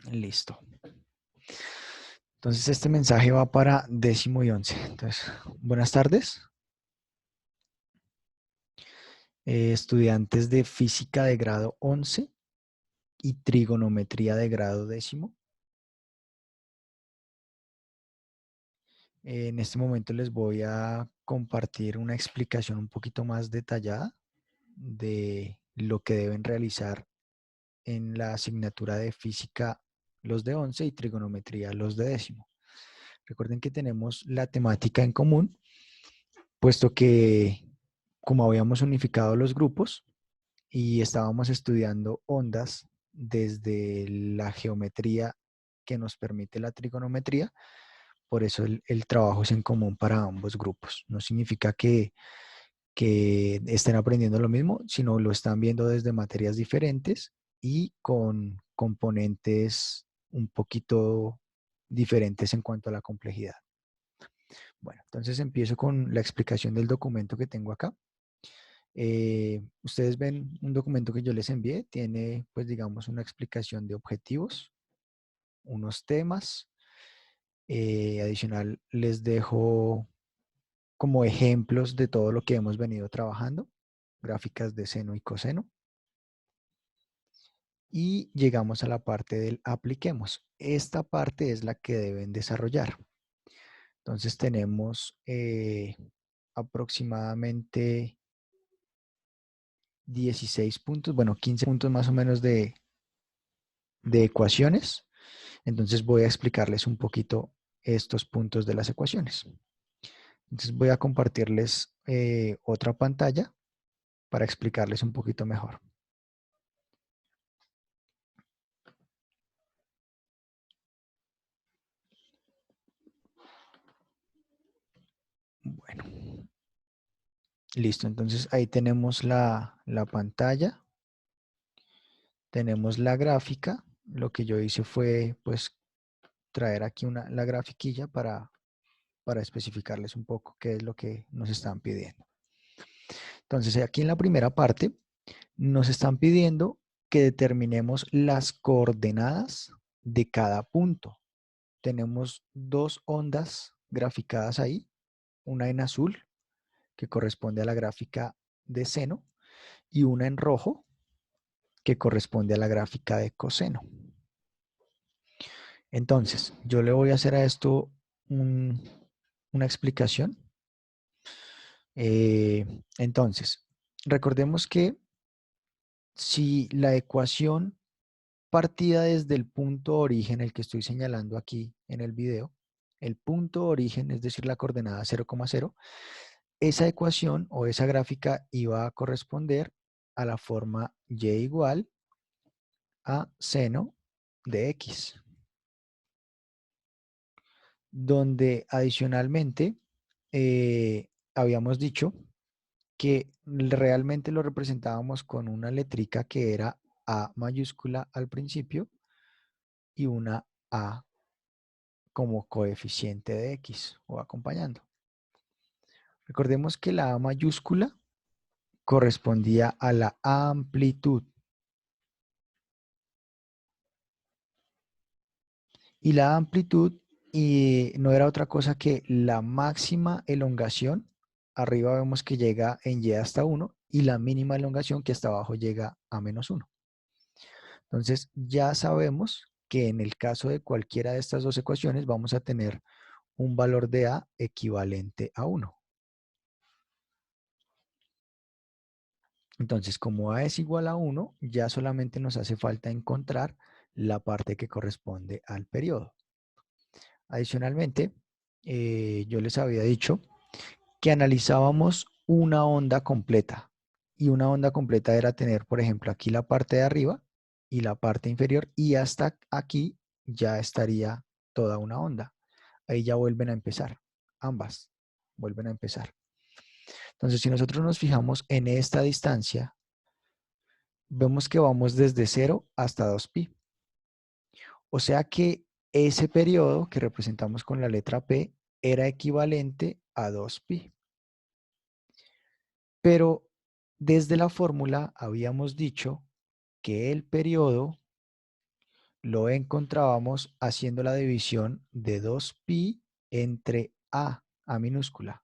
Listo. Entonces este mensaje va para 10º y 11. Entonces, buenas tardes, estudiantes de física de grado 11 y trigonometría de grado 10º. En este momento les voy a compartir una explicación un poquito más detallada de lo que deben realizar en la asignatura de física los de 11 y trigonometría los de 10º. Recuerden que tenemos la temática en común, puesto que como habíamos unificado los grupos y estábamos estudiando ondas desde la geometría que nos permite la trigonometría, por eso el trabajo es en común para ambos grupos. No significa que estén aprendiendo lo mismo, sino lo están viendo desde materias diferentes y con componentes un poquito diferentes en cuanto a la complejidad. Bueno, entonces empiezo con la explicación del documento que tengo acá. Ustedes ven un documento que yo les envié, tiene pues digamos una explicación de objetivos, unos temas. Adicional les dejo como ejemplos de todo lo que hemos venido trabajando, gráficas de seno y coseno. Y llegamos a la parte del apliquemos. Esta parte es la que deben desarrollar. Entonces tenemos aproximadamente 16 puntos, bueno, 15 puntos más o menos de ecuaciones. Entonces voy a explicarles un poquito estos puntos de las ecuaciones. Entonces voy a compartirles otra pantalla para explicarles un poquito mejor. Bueno, listo. Entonces ahí tenemos la pantalla. Tenemos la gráfica. Lo que yo hice fue pues traer aquí la grafiquilla para especificarles un poco qué es lo que nos están pidiendo. Entonces aquí en la primera parte nos están pidiendo que determinemos las coordenadas de cada punto. Tenemos dos ondas graficadas ahí, una en azul que corresponde a la gráfica de seno y una en rojo que corresponde a la gráfica de coseno. Entonces, yo le voy a hacer a esto una explicación. Entonces, recordemos que si la ecuación partida desde el punto origen, el que estoy señalando aquí en el video, el punto origen, es decir, la coordenada 0,0, esa ecuación o esa gráfica iba a corresponder a la forma y igual a seno de x, donde adicionalmente habíamos dicho que realmente lo representábamos con una letrica que era A mayúscula al principio y una A como coeficiente de X o acompañando. Recordemos que la A mayúscula correspondía a la amplitud y la amplitud no era otra cosa que la máxima elongación. Arriba vemos que llega en y hasta 1 y la mínima elongación que hasta abajo llega a menos 1. Entonces ya sabemos que en el caso de cualquiera de estas dos ecuaciones vamos a tener un valor de A equivalente a 1. Entonces, como A es igual a 1, ya solamente nos hace falta encontrar la parte que corresponde al periodo. Adicionalmente, yo les había dicho que analizábamos una onda completa. Y una onda completa era tener, por ejemplo, aquí la parte de arriba y la parte inferior, y hasta aquí ya estaría toda una onda. Ahí ya vuelven a empezar, ambas vuelven a empezar. Entonces, si nosotros nos fijamos en esta distancia, vemos que vamos desde 0 hasta 2pi. O sea que ese periodo que representamos con la letra P era equivalente a 2pi. Pero desde la fórmula habíamos dicho que el periodo lo encontrábamos haciendo la división de 2pi entre a minúscula.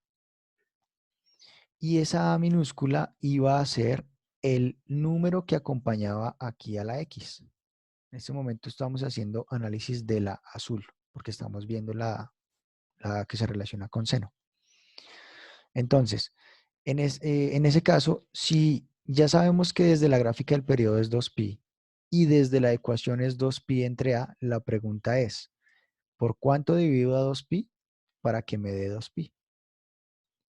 Y esa A minúscula iba a ser el número que acompañaba aquí a la X. En este momento estamos haciendo análisis de la azul, porque estamos viendo la que se relaciona con seno. Entonces, en ese caso, si ya sabemos que desde la gráfica del periodo es 2pi y desde la ecuación es 2pi entre a, la pregunta es, ¿por cuánto divido a 2pi para que me dé 2pi?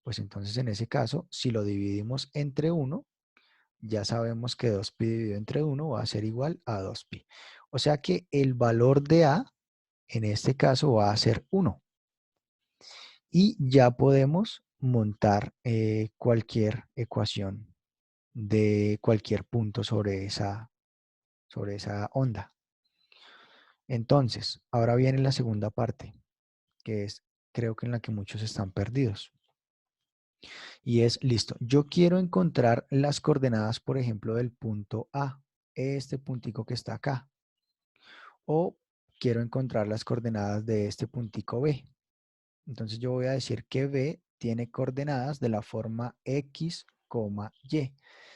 Pues entonces en ese caso, si lo dividimos entre 1, ya sabemos que 2pi dividido entre 1 va a ser igual a 2pi. O sea que el valor de a, en este caso, va a ser 1. Y ya podemos montar cualquier ecuación de cualquier punto sobre esa onda. Entonces, ahora viene la segunda parte, que es, creo que en la que muchos están perdidos. Y es, listo, yo quiero encontrar las coordenadas, por ejemplo, del punto A, este puntico que está acá. O quiero encontrar las coordenadas de este puntico B. Entonces yo voy a decir que B tiene coordenadas de la forma X, Y.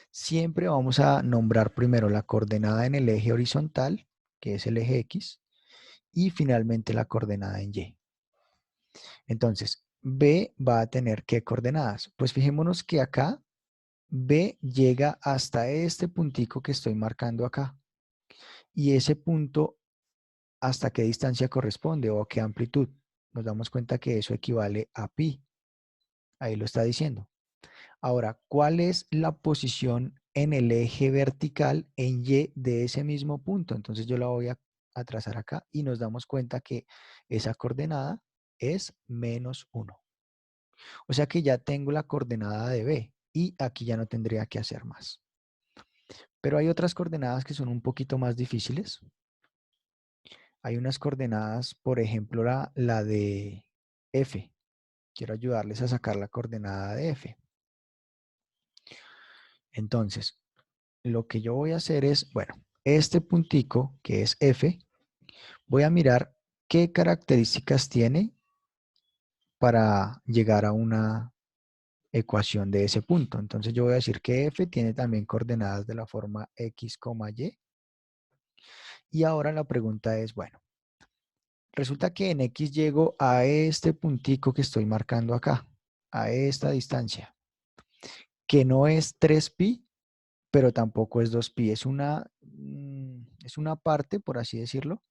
Siempre vamos a nombrar primero la coordenada en el eje horizontal, que es el eje X, y finalmente la coordenada en Y. Entonces, B va a tener ¿qué coordenadas? Pues fijémonos que acá B llega hasta este puntico que estoy marcando acá. Y ese punto, ¿hasta qué distancia corresponde o a qué amplitud? Nos damos cuenta que eso equivale a pi. Ahí lo está diciendo. Ahora, ¿cuál es la posición en el eje vertical en Y de ese mismo punto? Entonces yo la voy a trazar acá y nos damos cuenta que esa coordenada es -1. O sea que ya tengo la coordenada de B y aquí ya no tendría que hacer más. Pero hay otras coordenadas que son un poquito más difíciles. Hay unas coordenadas, por ejemplo, la de F. Quiero ayudarles a sacar la coordenada de F. Entonces, lo que yo voy a hacer es, bueno, este puntico que es F, voy a mirar qué características tiene para llegar a una ecuación de ese punto. Entonces yo voy a decir que F tiene también coordenadas de la forma X, Y. Y ahora la pregunta es, bueno, resulta que en X llego a este puntico que estoy marcando acá, a esta distancia, que no es 3pi, pero tampoco es 2pi, es una parte, por así decirlo,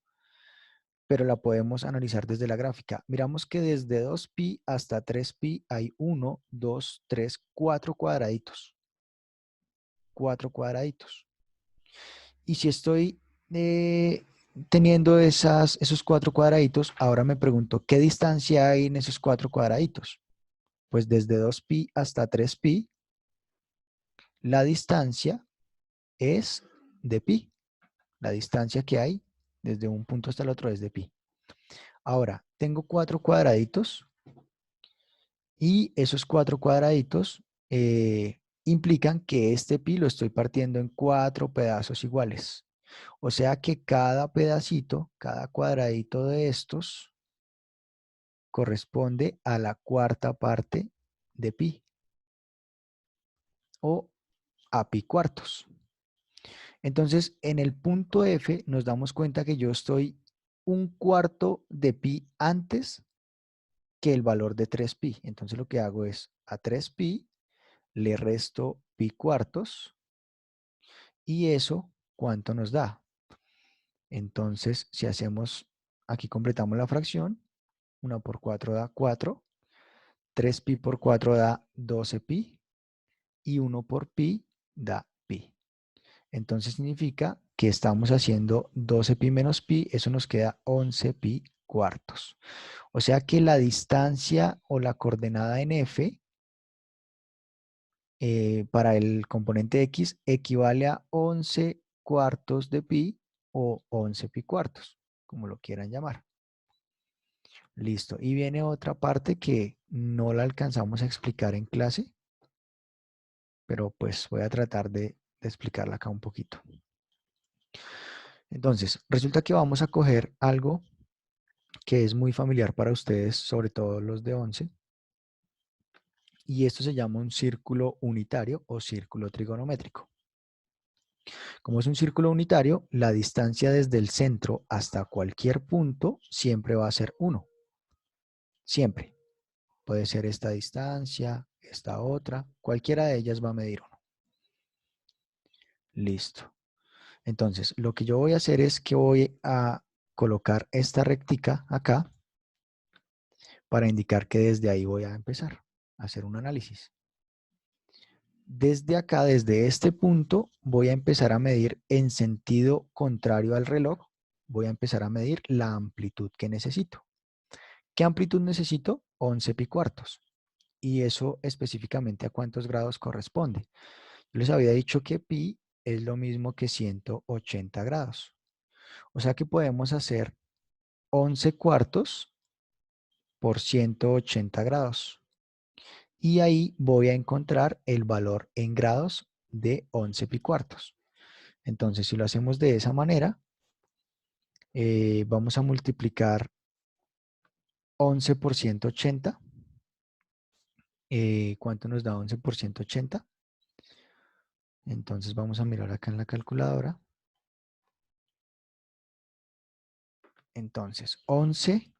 pero la podemos analizar desde la gráfica. Miramos que desde 2pi hasta 3pi hay 1, 2, 3, 4 cuadraditos. 4 cuadraditos. Y si estoy teniendo esos 4 cuadraditos, ahora me pregunto, ¿qué distancia hay en esos 4 cuadraditos? Pues desde 2pi hasta 3pi, la distancia es de pi. La distancia que hay desde un punto hasta el otro es de pi. Ahora, tengo 4 cuadraditos y esos 4 cuadraditos implican que este pi lo estoy partiendo en 4 pedazos iguales. O sea que cada pedacito, cada cuadradito de estos corresponde a la cuarta parte de pi o a pi cuartos. Entonces, en el punto F nos damos cuenta que yo estoy un cuarto de pi antes que el valor de 3pi. Entonces lo que hago es a 3pi le resto pi cuartos y eso, ¿cuánto nos da? Entonces, si hacemos, aquí completamos la fracción, 1 por 4 da 4, 3pi por 4 da 12pi y 1 por pi da pi. Entonces significa que estamos haciendo 12pi menos pi, eso nos queda 11pi cuartos. O sea que la distancia o la coordenada en F para el componente X equivale a 11 cuartos de pi o 11 pi cuartos, como lo quieran llamar. Listo. Y viene otra parte que no la alcanzamos a explicar en clase, pero pues voy a tratar de explicarla acá un poquito. Entonces, resulta que vamos a coger algo que es muy familiar para ustedes, sobre todo los de 11, y esto se llama un círculo unitario o círculo trigonométrico. Como es un círculo unitario, la distancia desde el centro hasta cualquier punto siempre va a ser 1. Siempre. Puede ser esta distancia, esta otra, cualquiera de ellas va a medir 1. Listo. Entonces, lo que yo voy a hacer es que voy a colocar esta rectica acá para indicar que desde ahí voy a empezar a hacer un análisis. Desde acá, desde este punto, voy a empezar a medir en sentido contrario al reloj. Voy a empezar a medir la amplitud que necesito. ¿Qué amplitud necesito? 11 pi cuartos. Y eso específicamente a cuántos grados corresponde. Yo les había dicho que pi es lo mismo que 180 grados. O sea que podemos hacer 11 cuartos por 180 grados. Y ahí voy a encontrar el valor en grados de 11 pi cuartos. Entonces, si lo hacemos de esa manera, vamos a multiplicar 11 por 180. ¿Cuánto nos da 11 por 180? Entonces vamos a mirar acá en la calculadora. Entonces, 11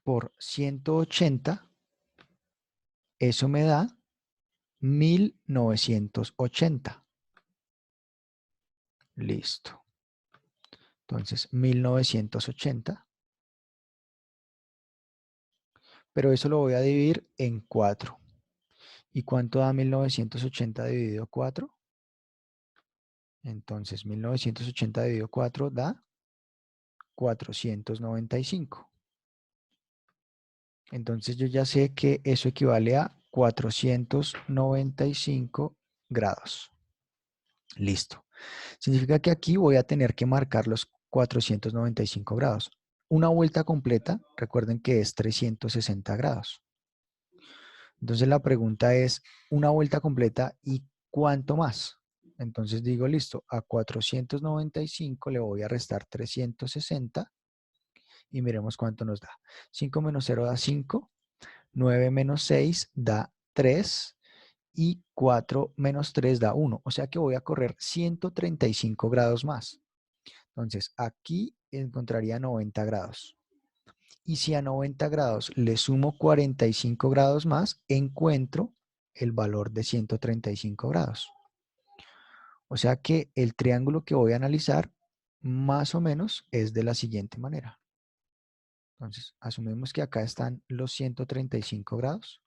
por 180, eso me da 1980. Listo. Entonces, 1980. Pero eso lo voy a dividir en 4. ¿Y cuánto da 1980 dividido 4? Entonces, 1980 dividido 4 da 495. Entonces, yo ya sé que eso equivale a 495 grados. Listo. Significa que aquí voy a tener que marcar los 495 grados. Una vuelta completa, recuerden que es 360 grados. Entonces la pregunta es, una vuelta completa y ¿cuánto más? Entonces digo, listo, a 495 le voy a restar 360 y miremos cuánto nos da. 5 menos 0 da 5, 9 menos 6 da 3 y 4 menos 3 da 1. O sea que voy a correr 135 grados más. Entonces aquí encontraría 90 grados. Y si a 90 grados le sumo 45 grados más, encuentro el valor de 135 grados. O sea que el triángulo que voy a analizar más o menos es de la siguiente manera. Entonces, asumimos que acá están los 135 grados.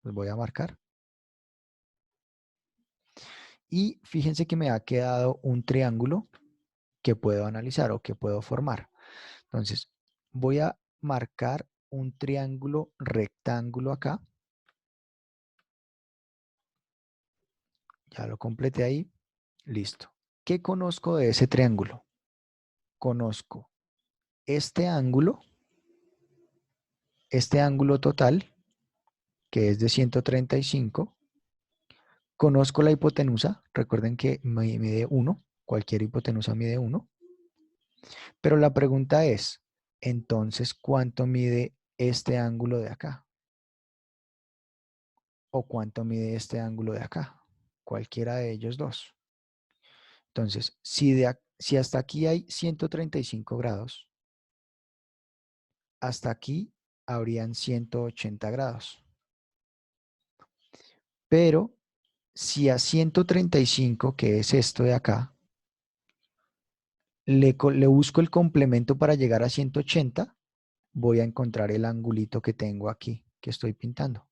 Los voy a marcar. Y fíjense que me ha quedado un triángulo que puedo analizar o que puedo formar. Entonces, voy a marcar un triángulo rectángulo acá. Ya lo completé ahí. Listo. ¿Qué conozco de ese triángulo? Conozco este ángulo total, que es de 135. Conozco la hipotenusa. Recuerden que mide 1. Cualquier hipotenusa mide 1. Pero la pregunta es, entonces, ¿cuánto mide este ángulo de acá? ¿O cuánto mide este ángulo de acá? Cualquiera de ellos dos. Entonces, si hasta aquí hay 135 grados, hasta aquí habrían 180 grados. Pero si a 135, que es esto de acá, le busco el complemento para llegar a 180, voy a encontrar el angulito que tengo aquí, que estoy pintando.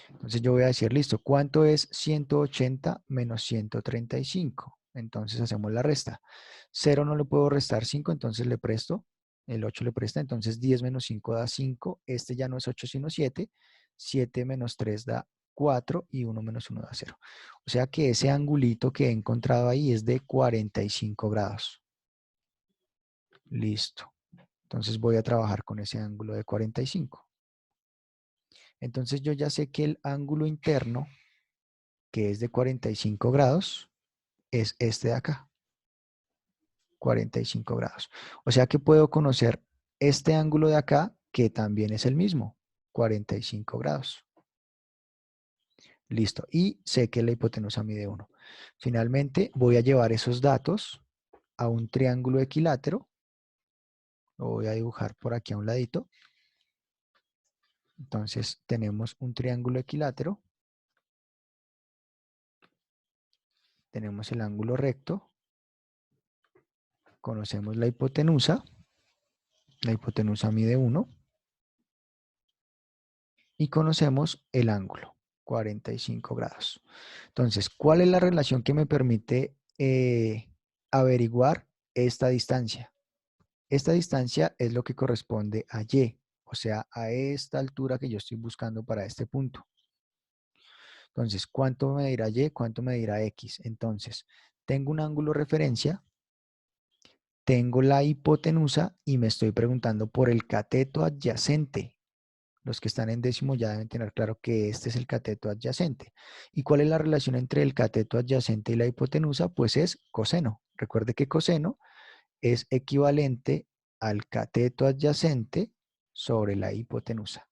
Entonces yo voy a decir, listo, ¿cuánto es 180 menos 135? Entonces hacemos la resta. 0 no le puedo restar 5, entonces le presto. El 8 le presta, entonces 10 menos 5 da 5. Este ya no es 8 sino 7. 7 menos 3 da 4 y 1 menos 1 da 0. O sea que ese angulito que he encontrado ahí es de 45 grados. Listo. Entonces voy a trabajar con ese ángulo de 45. Entonces yo ya sé que el ángulo interno, que es de 45 grados, es este de acá. 45 grados. O sea que puedo conocer este ángulo de acá, que también es el mismo, 45 grados. Listo. Y sé que la hipotenusa mide 1. Finalmente, voy a llevar esos datos a un triángulo equilátero. Lo voy a dibujar por aquí a un ladito. Entonces, tenemos un triángulo equilátero. Tenemos el ángulo recto. Conocemos la hipotenusa. La hipotenusa mide 1. Y conocemos el ángulo, 45 grados. Entonces, ¿cuál es la relación que me permite averiguar esta distancia? Esta distancia es lo que corresponde a Y, o sea, a esta altura que yo estoy buscando para este punto. Entonces, ¿cuánto me dirá Y? ¿Cuánto me dirá X? Entonces, tengo un ángulo referencia, tengo la hipotenusa y me estoy preguntando por el cateto adyacente. Los que están en décimo ya deben tener claro que este es el cateto adyacente. ¿Y cuál es la relación entre el cateto adyacente y la hipotenusa? Pues es coseno. Recuerde que coseno es equivalente al cateto adyacente sobre la hipotenusa.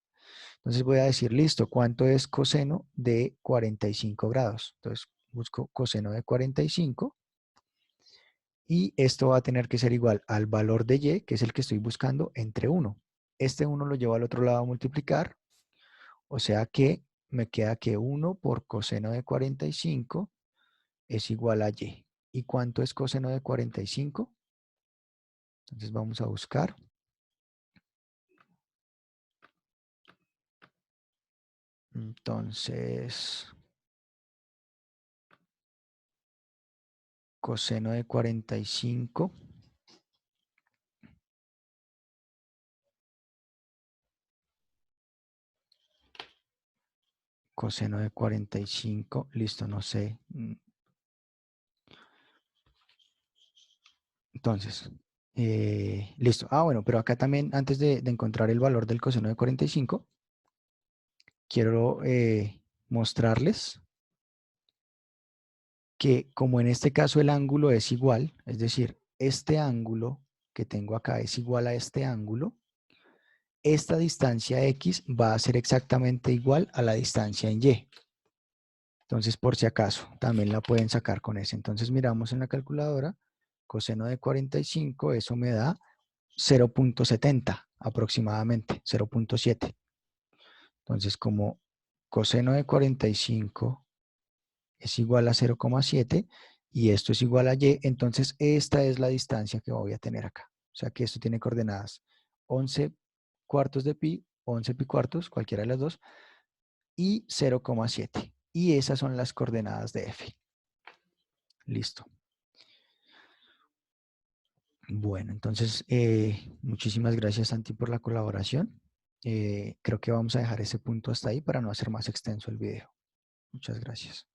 Entonces voy a decir, listo, ¿cuánto es coseno de 45 grados? Entonces busco coseno de 45 y esto va a tener que ser igual al valor de Y, que es el que estoy buscando, entre 1. Este 1 lo llevo al otro lado a multiplicar, o sea que me queda que 1 por coseno de 45 es igual a Y. ¿Y cuánto es coseno de 45? Entonces vamos a buscar. Entonces, coseno de 45. Coseno de 45. Listo, no sé. Entonces, listo. Ah, bueno, pero acá también, antes de encontrar el valor del coseno de 45, quiero mostrarles que como en este caso el ángulo es igual, es decir, este ángulo que tengo acá es igual a este ángulo, esta distancia X va a ser exactamente igual a la distancia en Y. Entonces, por si acaso, también la pueden sacar con ese. Entonces, miramos en la calculadora, coseno de 45, eso me da 0.70 aproximadamente, 0.7. Entonces, como coseno de 45 es igual a 0,7 y esto es igual a Y, entonces esta es la distancia que voy a tener acá. O sea que esto tiene coordenadas 11 cuartos de pi, 11 pi cuartos, cualquiera de las dos, y 0,7. Y esas son las coordenadas de F. Listo. Bueno, entonces muchísimas gracias, Santi, por la colaboración. Creo que vamos a dejar ese punto hasta ahí para no hacer más extenso el video. Muchas gracias.